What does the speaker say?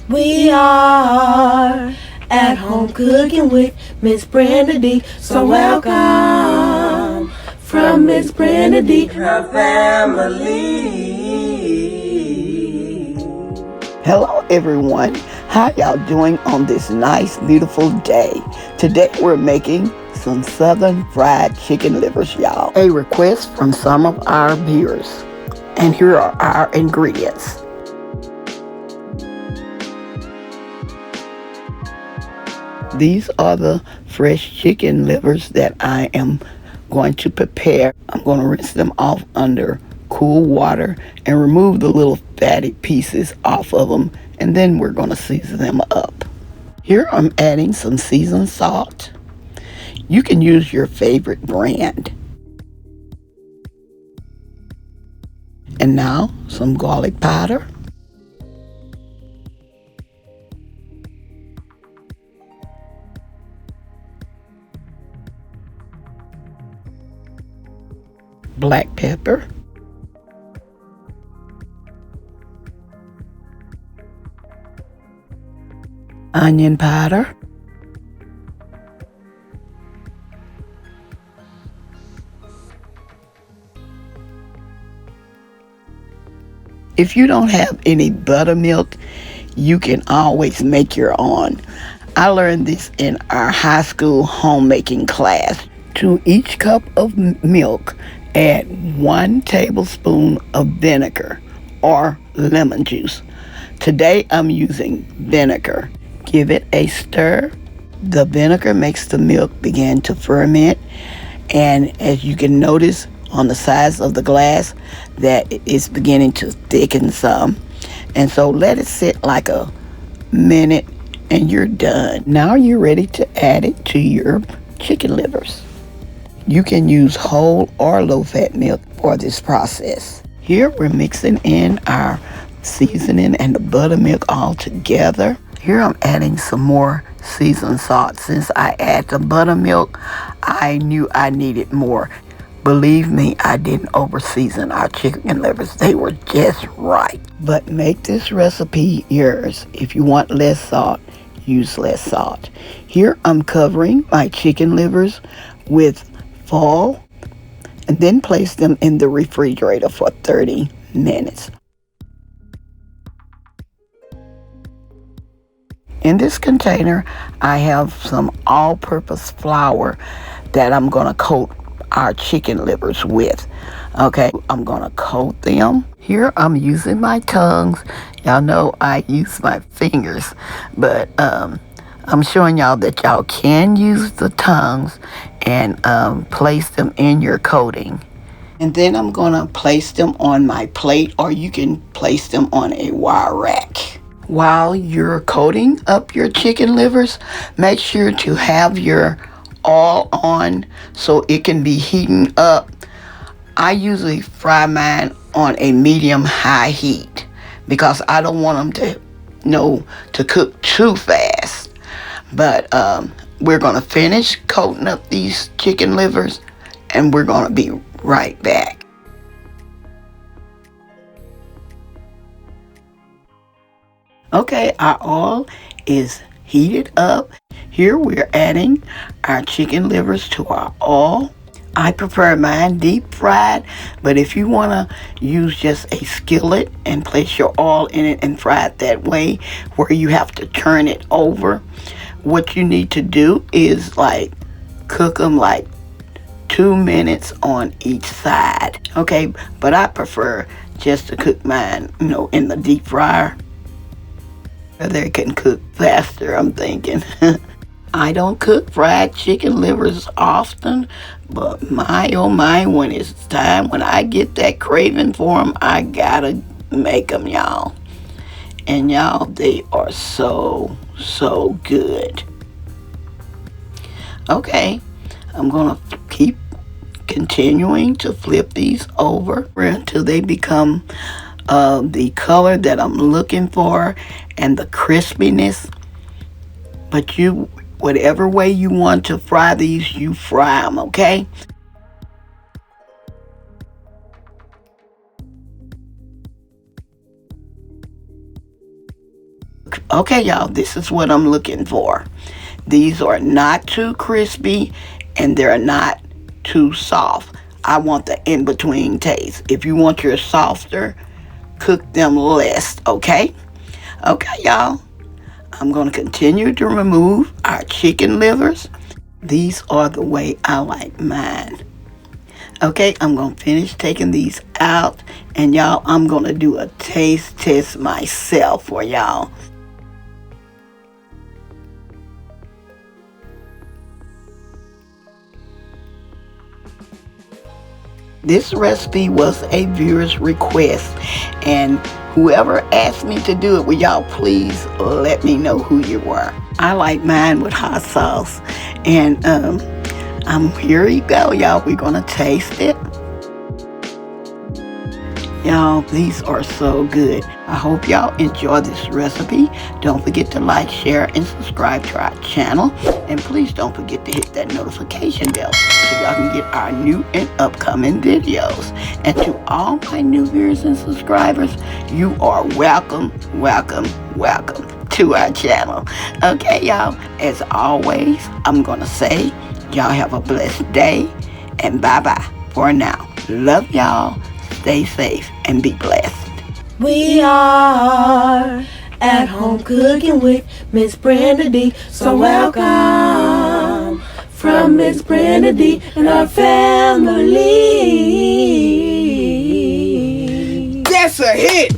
We are at home cooking with Miss Brenda Dee. So welcome from Miss Brenda Dee, her family. Hello everyone, how y'all doing on this nice beautiful day? Today we're making some southern fried chicken livers, y'all. A request from some of our viewers. And here are our ingredients. These are the fresh chicken livers that I am going to prepare. I'm going to rinse them off under cool water and remove the little fatty pieces off of them, and then we're going to season them up. Here I'm adding some seasoned salt. You can use your favorite brand. And now some garlic powder. Black pepper. Onion powder. If you don't have any buttermilk, you can always make your own. I learned this in our high school homemaking class. To each cup of milk, add 1 tablespoon of vinegar or lemon juice. Today I'm using vinegar. Give it a stir. The vinegar makes the milk begin to ferment, and as you can notice on the sides of the glass that it's beginning to thicken some. And so let it sit like a minute and you're done. Now you're ready to add it to your chicken livers. You can use whole or low-fat milk for this process. Here we're mixing in our seasoning and the buttermilk all together. Here I'm adding some more seasoned salt. Since I add the buttermilk, I knew I needed more. Believe me, I didn't over-season our chicken livers. They were just right. But make this recipe yours. If you want less salt, use less salt. Here I'm covering my chicken livers with foil and then place them in the refrigerator for 30 minutes. In this container, I have some all-purpose flour that I'm going to coat our chicken livers with. Okay, I'm going to coat them. Here I'm using my tongs. Y'all know I use my fingers, but I'm showing y'all that y'all can use the tongs and place them in your coating. And then I'm going to place them on my plate, or you can place them on a wire rack. While you're coating up your chicken livers, make sure to have your oil on so it can be heating up. I usually fry mine on a medium-high heat because I don't want them to cook too fast. But we're going to finish coating up these chicken livers and we're going to be right back. Okay, our oil is heated up. Here we're adding our chicken livers to our oil. I prefer mine deep fried, but if you want to use just a skillet and place your oil in it and fry it that way, where you have to turn it over, what you need to do is cook them 2 minutes on each side. Okay, but I prefer just to cook mine, in the deep fryer. They can cook faster, I'm thinking. I don't cook fried chicken livers often, but my oh my, when it's time, when I get that craving for them, I gotta make them, y'all. And y'all, they are so good. Okay, I'm gonna keep continuing to flip these over until they become the color that I'm looking for and the crispiness. But whatever way you want to fry these, you fry them, okay? Okay, y'all, this is what I'm looking for. These are not too crispy and they're not too soft. I want the in-between taste. If you want your softer, cook them less, okay? Okay, y'all. I'm going to continue to remove our chicken livers. These are the way I like mine. Okay, I'm going to finish taking these out. And y'all, I'm going to do a taste test myself for y'all. This recipe was a viewer's request, and whoever asked me to do it, will y'all please let me know who you were. I like mine with hot sauce, and here you go, y'all. We're gonna taste it. Y'all, these are so good. I hope y'all enjoy this recipe. Don't forget to like, share, and subscribe to our channel. And please don't forget to hit that notification bell so y'all can get our new and upcoming videos. And to all my new viewers and subscribers, you are welcome, welcome, welcome to our channel. Okay, y'all, as always, I'm going to say, y'all have a blessed day. And bye-bye for now. Love y'all. Stay safe and be blessed. We are at home cooking with Miss Brenda Dee. So welcome from Miss Brenda Dee and our family. That's a hit!